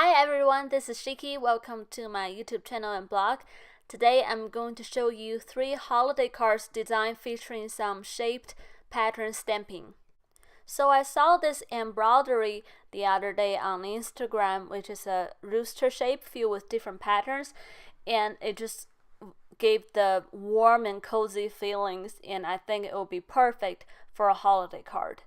Hi everyone, this is Shiki. Welcome to my YouTube channel and blog. Today I'm going to show you 3 holiday cards design featuring some shaped pattern stamping. So I saw this embroidery the other day on Instagram, which is a rooster shape filled with different patterns, and it just gave the warm and cozy feelings, and I think it will be perfect for a holiday card.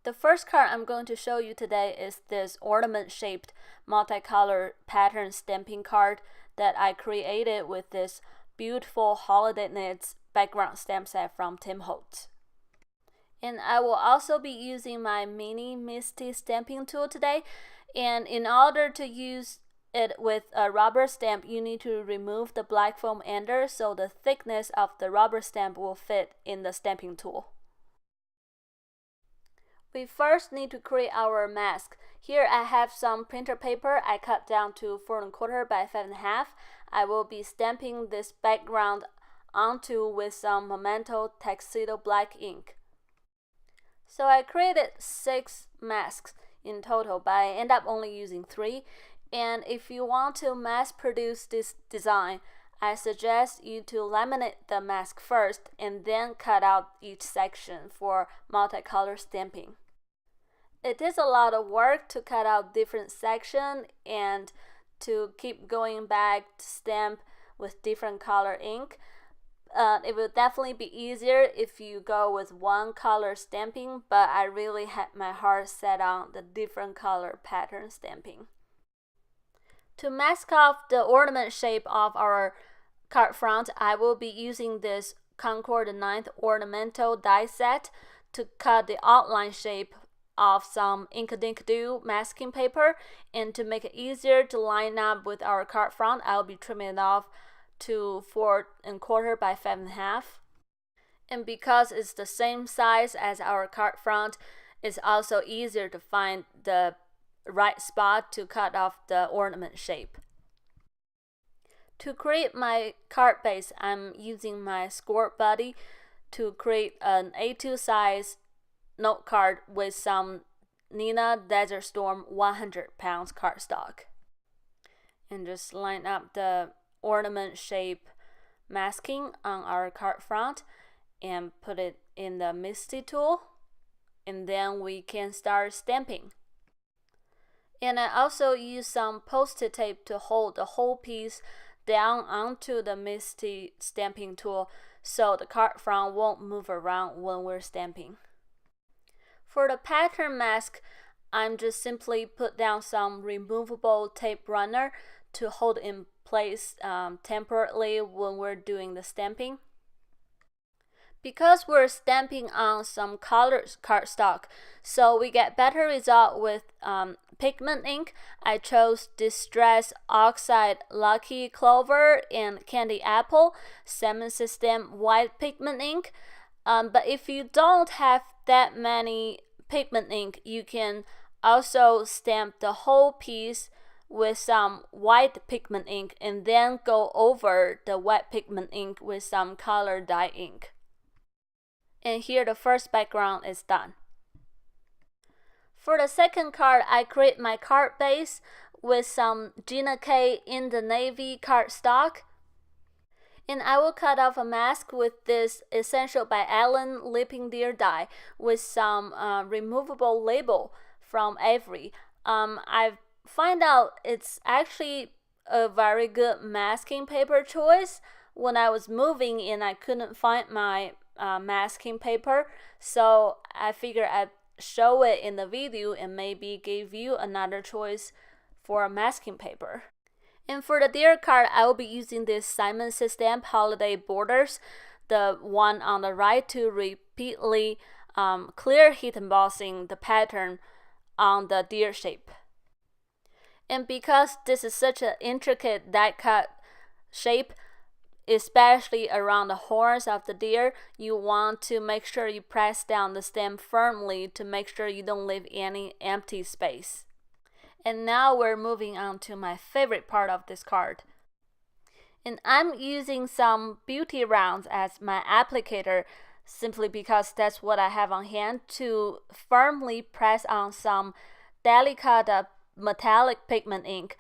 The first card I'm going to show you today is this ornament-shaped multicolor pattern stamping card that I created with this beautiful holiday knits background stamp set from Holtz. And I will also be using my mini MINTY stamping tool today. And in order to use it with a rubber stamp, you need to remove the black foam ender so the thickness of the rubber stamp will fit in the stamping tool. We first need to create our mask. Here I have some printer paper I cut down to 4¼ by 5½. I will be stamping this background onto with some Memento Tuxedo black ink. So I created 6 masks in total, but I end up only using 3. And if you want to mass produce this design, I suggest you to laminate the mask first and then cut out each section for multicolor stamping. It is a lot of work to cut out different sections and to keep going back to stamp with different color ink. It will definitely be easier if you go with one color stamping, but I really had my heart set on the different color pattern stamping. To mask off the ornament shape of our card front, I will be using this Concord 9th ornamental die set to cut the outline shape of some Inkadinkado masking paper, and to make it easier to line up with our card front, I'll be trimming it off to 4¼ by 5½. And because it's the same size as our card front, it's also easier to find the right spot to cut off the ornament shape. To create my card base, I'm using my Score Buddy to create an A2 size note card with some Nina Desert Storm 100 pounds cardstock. And just line up the ornament shape masking on our card front and put it in the MINTY tool, and then we can start stamping. And I also use some post-it tape to hold the whole piece down onto the MINTY stamping tool so the card front won't move around when we're stamping. For the pattern mask, I'm just simply put down some removable tape runner to hold in place temporarily when we're doing the stamping. Because we're stamping on some colored cardstock, so we get better result with pigment ink, I chose Distress Oxide Lucky Clover and Candy Apple Salmon System white pigment ink. But if you don't have that many pigment ink, you can also stamp the whole piece with some white pigment ink and then go over the wet pigment ink with some color dye ink. And here the first background is done. For the second card, I create my card base with some Gina K in the Navy cardstock. And I will cut off a mask with this Essential by Ellen Leaping Deer die with some removable label from Avery. I find out it's actually a very good masking paper choice when I was moving and I couldn't find my masking paper, so I figured I'd show it in the video and maybe give you another choice for a masking paper. And for the deer card, I will be using this Simon System Holiday Borders, the one on the right, to repeatedly clear heat embossing the pattern on the deer shape. And because this is such an intricate die cut shape, especially around the horns of the deer, you want to make sure you press down the stem firmly to make sure you don't leave any empty space. And now we're moving on to my favorite part of this card. And I'm using some beauty rounds as my applicator simply because that's what I have on hand to firmly press on some Delicata metallic pigment ink,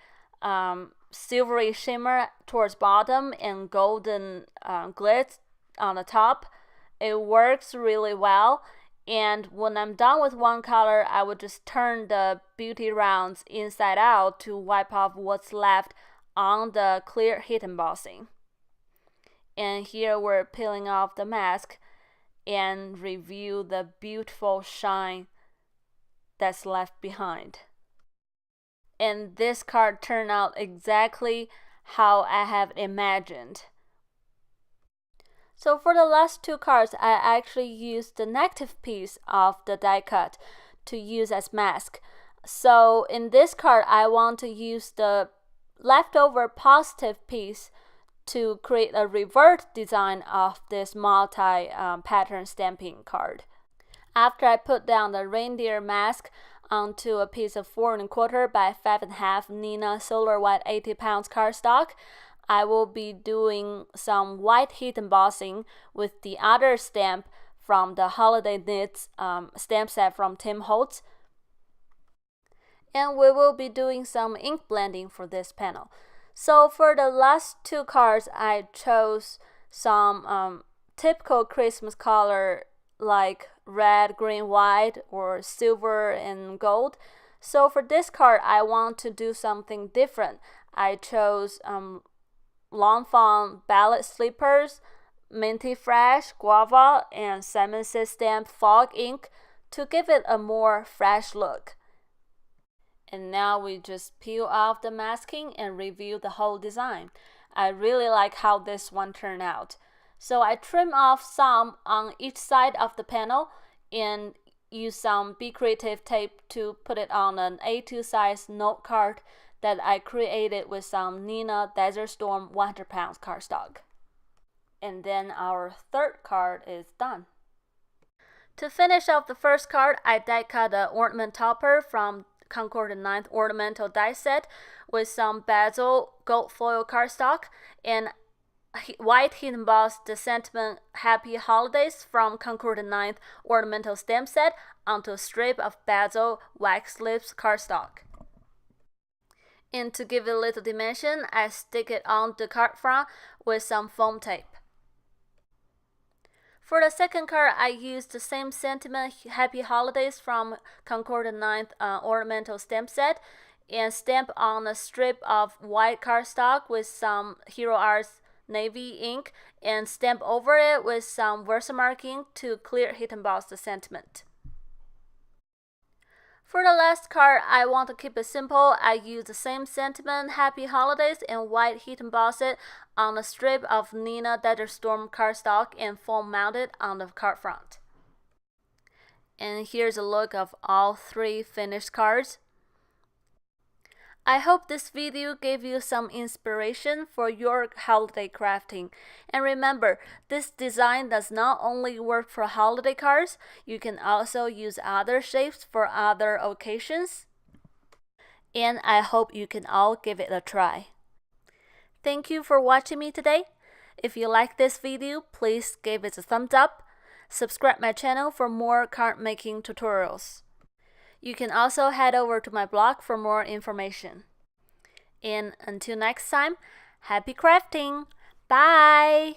silvery shimmer towards bottom and golden glitz on the top. It works really well, and when I'm done with one color, I would just turn the beauty rounds inside out to wipe off what's left on the clear heat embossing. And here we're peeling off the mask and review the beautiful shine that's left behind. And this card turned out exactly how I have imagined. So for the last two cards, I actually used the negative piece of the die cut to use as mask. So in this card, I want to use the leftover positive piece to create a revert design of this multi-pattern stamping card. After I put down the reindeer mask onto a piece of 4 1/4 by 5 1/2 Neenah Solar White 80 pounds cardstock, I will be doing some white heat embossing with the other stamp from the Holiday Knits stamp set from Tim Holtz. And we will be doing some ink blending for this panel. So for the last two cards, I chose some typical Christmas color like red, green, white, or silver and gold. So for this card, I want to do something different. I chose Long Fawn BALLET slippers, Minty Fresh, Guava, and Simon Says stamped fog ink to give it a more fresh look. And now we just peel off the masking and review the whole design. I really like how this one turned out. So I trim off some on each side of the panel and use some Be Creative tape to put it on an A2 size note card that I created with some Neenah Desert Storm 100 pounds cardstock. And then our third card is done. To finish off the first card, I die cut the ornament topper from Concord 9th ornamental die set with some Bazzill gold foil cardstock and white heat embossed the sentiment Happy Holidays from Concord 9th ornamental stamp set onto a strip of Bazzill wax lips cardstock. And to give it a little dimension, I stick it on the card front with some foam tape. For the second card, I used the same sentiment Happy Holidays from Concord 9th ornamental stamp set and stamp on a strip of white cardstock with some Hero Arts navy ink and stamp over it with some Versamark ink to clear heat emboss the sentiment. For the last card, I want to keep it simple. I use the same sentiment Happy Holidays and white heat emboss it on a strip of Neenah Desert Storm cardstock and foam mounted on the card front. And here's a look of all three finished cards. I hope this video gave you some inspiration for your holiday crafting. And remember, this design does not only work for holiday cards, you can also use other shapes for other occasions. And I hope you can all give it a try. Thank you for watching me today. If you like this video, please give it a thumbs up. Subscribe my channel for more card making tutorials. You can also head over to my blog for more information. And until next time, happy crafting! Bye!